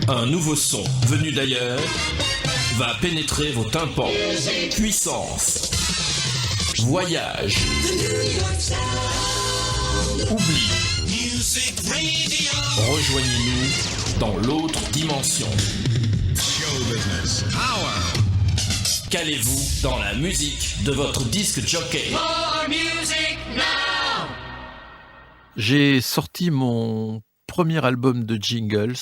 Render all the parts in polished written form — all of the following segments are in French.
Un nouveau son venu d'ailleurs va pénétrer vos tympans. Puissance, voyage, oubli. Rejoignez-nous dans l'autre dimension. Calez-vous dans la musique de votre disque jockey. J'ai sorti mon premier album de jingles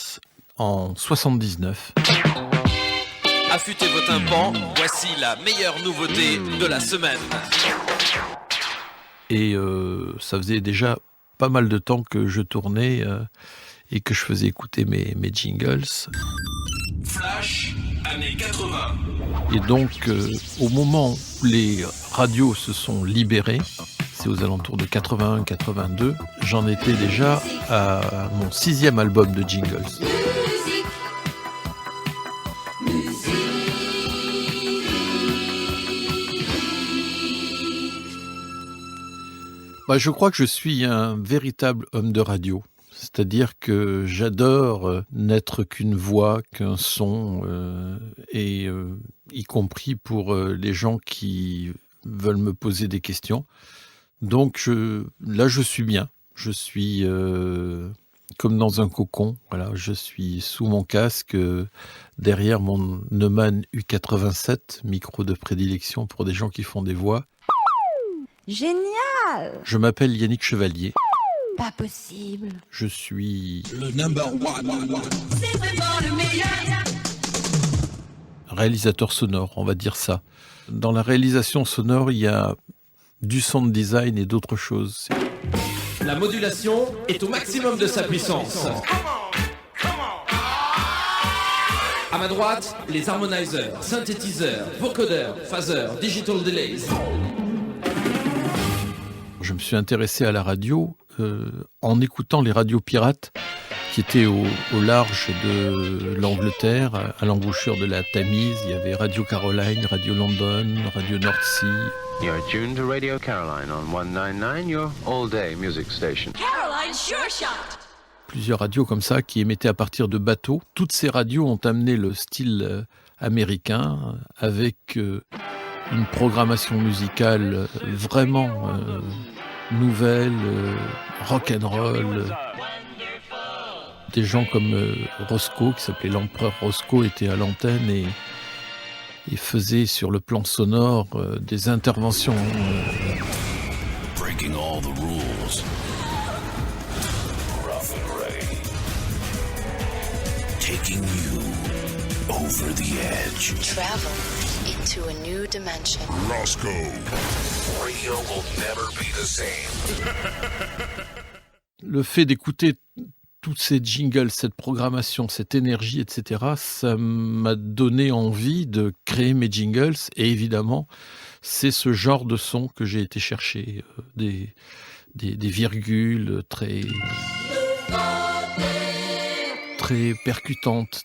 en 79. Affûtez vos tympans, voici la meilleure nouveauté de la semaine. Et ça faisait déjà pas mal de temps que je tournais et que je faisais écouter mes jingles. Flash, années 80. Et donc, au moment où les radios se sont libérées, c'est aux alentours de 81-82, j'en étais déjà à mon 6e album de jingles. Je crois que je suis un véritable homme de radio. C'est-à-dire que j'adore n'être qu'une voix, qu'un son, y compris pour les gens qui veulent me poser des questions. Donc là, je suis bien. Je suis comme dans un cocon. Voilà, je suis sous mon casque, derrière mon Neumann U87, micro de prédilection pour des gens qui font des voix. Génial! Je m'appelle Yannick Chevalier. Pas possible. Je suis le number one. C'est vraiment le meilleur. Réalisateur sonore, on va dire ça. Dans la réalisation sonore, il y a du sound design et d'autres choses. La modulation est au maximum de sa puissance. À ma droite, les harmonisers, synthétiseurs, vocodeurs, phasers, digital delays. Je me suis intéressé à la radio en écoutant les radios pirates qui étaient au large de l'Angleterre, à l'embouchure de la Tamise. Il y avait Radio Caroline, Radio London, Radio North Sea. You're tuned to Radio Caroline on 199, your all-day music station. Caroline Sure Shot. Plusieurs radios comme ça qui émettaient à partir de bateaux. Toutes ces radios ont amené le style américain avec une programmation musicale vraiment nouvelle, rock'n'roll. Des gens comme Roscoe, qui s'appelait l'empereur Roscoe, était à l'antenne et faisait sur le plan sonore des interventions. Breaking all the rules. Rough and ready. Taking you over the edge. Travel into a new dimension. Roscoe. Radio will never be the same. Le fait d'écouter tous ces jingles, cette programmation, cette énergie, etc., ça m'a donné envie de créer mes jingles. Et évidemment, c'est ce genre de son que j'ai été chercher. Des virgules très percutantes,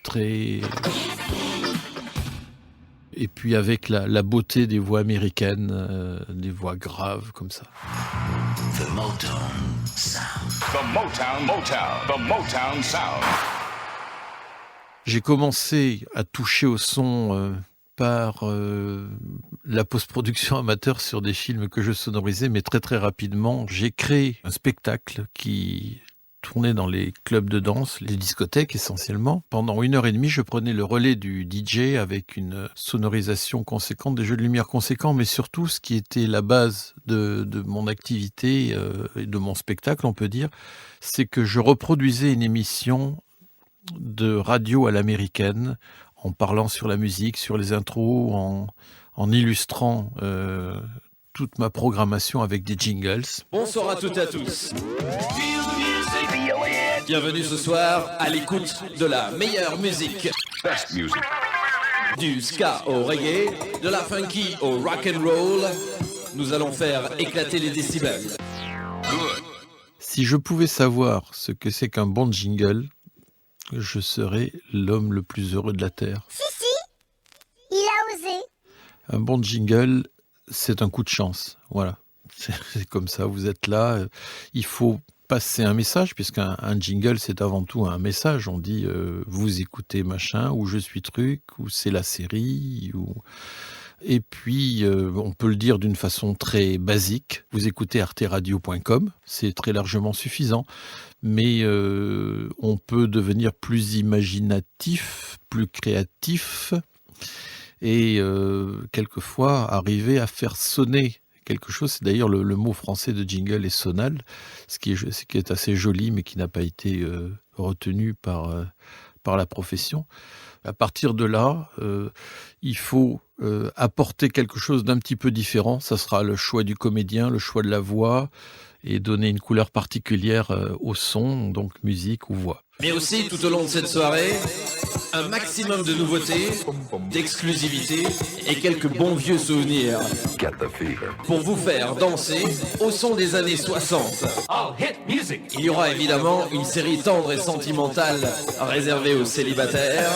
et puis avec la beauté des voix américaines, des voix graves comme ça. The Motown Sound. The Motown Sound. J'ai commencé à toucher au son par la post-production amateur sur des films que je sonorisais, mais très très rapidement, j'ai créé un spectacle qui tournait dans les clubs de danse, les discothèques essentiellement. Pendant 1h30, je prenais le relais du DJ avec une sonorisation conséquente, des jeux de lumière conséquents, mais surtout ce qui était la base de mon activité et de mon spectacle, on peut dire, c'est que je reproduisais une émission de radio à l'américaine en parlant sur la musique, sur les intros, en illustrant toute ma programmation avec des jingles. Bonsoir à toutes et à tous. Bienvenue ce soir à l'écoute de la meilleure musique. Best music. Du ska au reggae, de la funky au rock and roll. Nous allons faire éclater les décibels. Good. Si je pouvais savoir ce que c'est qu'un bon jingle, je serais l'homme le plus heureux de la Terre. Si, il a osé. Un bon jingle, c'est un coup de chance. Voilà. C'est comme ça, vous êtes là. Il faut passer un message, puisqu'un jingle, c'est avant tout un message. On dit vous écoutez machin, ou je suis truc, ou c'est la série, ou... Et puis, on peut le dire d'une façon très basique. Vous écoutez arteradio.com, c'est très largement suffisant. Mais on peut devenir plus imaginatif, plus créatif, et quelquefois arriver à faire sonner quelque chose. C'est d'ailleurs le mot français de jingle est sonal, ce qui est assez joli, mais qui n'a pas été retenu par la profession. À partir de là, il faut apporter quelque chose d'un petit peu différent. Ça sera le choix du comédien, le choix de la voix, et donner une couleur particulière au son, donc musique ou voix. Mais aussi, tout au long de cette soirée, un maximum de nouveautés, d'exclusivité et quelques bons vieux souvenirs pour vous faire danser au son des années 60. Il y aura évidemment une série tendre et sentimentale réservée aux célibataires.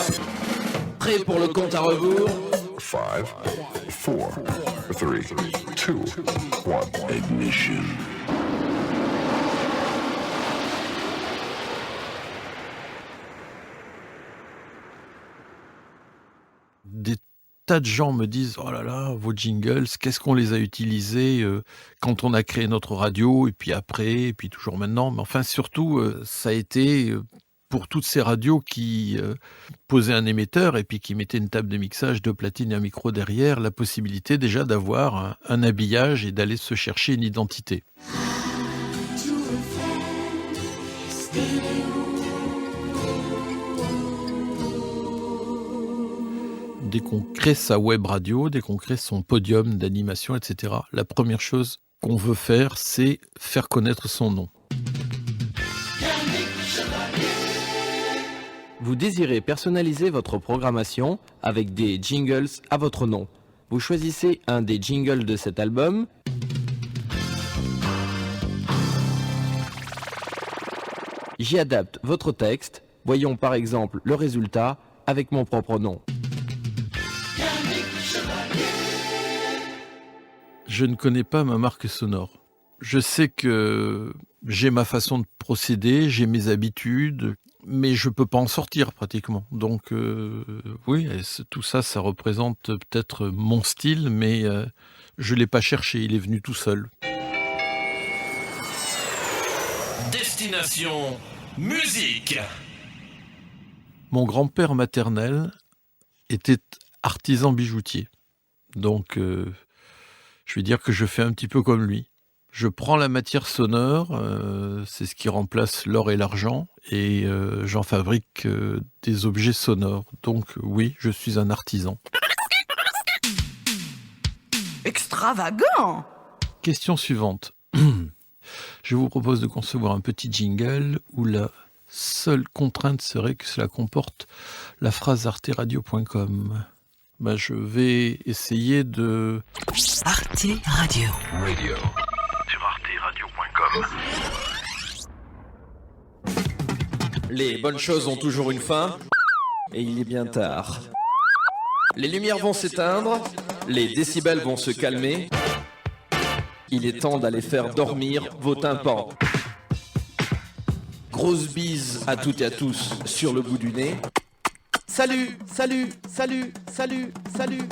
Prêt pour le compte à rebours? 5, 4, 3, 2, 1, ignition. Des tas de gens me disent « Oh là là, vos jingles, qu'est-ce qu'on les a utilisés quand on a créé notre radio, et puis après, et puis toujours maintenant ». Mais enfin, surtout, ça a été pour toutes ces radios qui posaient un émetteur et puis qui mettaient une table de mixage, 2 platines et un micro derrière, la possibilité déjà d'avoir un habillage et d'aller se chercher une identité. Dès qu'on crée sa web radio, dès qu'on crée son podium d'animation, etc., la première chose qu'on veut faire, c'est faire connaître son nom. Vous désirez personnaliser votre programmation avec des jingles à votre nom. Vous choisissez un des jingles de cet album. J'y adapte votre texte. Voyons par exemple le résultat avec mon propre nom. Je ne connais pas ma marque sonore. Je sais que j'ai ma façon de procéder, j'ai mes habitudes, mais je peux pas en sortir pratiquement. Donc oui, tout ça, ça représente peut-être mon style, mais je l'ai pas cherché, il est venu tout seul. Destination musique. Mon grand-père maternel était artisan bijoutier. Donc je vais dire que je fais un petit peu comme lui. Je prends la matière sonore, c'est ce qui remplace l'or et l'argent, et j'en fabrique des objets sonores. Donc oui, je suis un artisan. Extravagant! Question suivante. Je vous propose de concevoir un petit jingle où la seule contrainte serait que cela comporte la phrase arteradio.com. Je vais essayer de... Arte Radio. Radio. Sur arteradio.com. Les bonnes choses ont toujours une fin, et il est bien tard. Les lumières vont s'éteindre, les décibels vont se calmer. Il est temps d'aller faire dormir vos tympans. Grosse bise à toutes et à tous sur le bout du nez. Salut, salut, salut, salut, salut.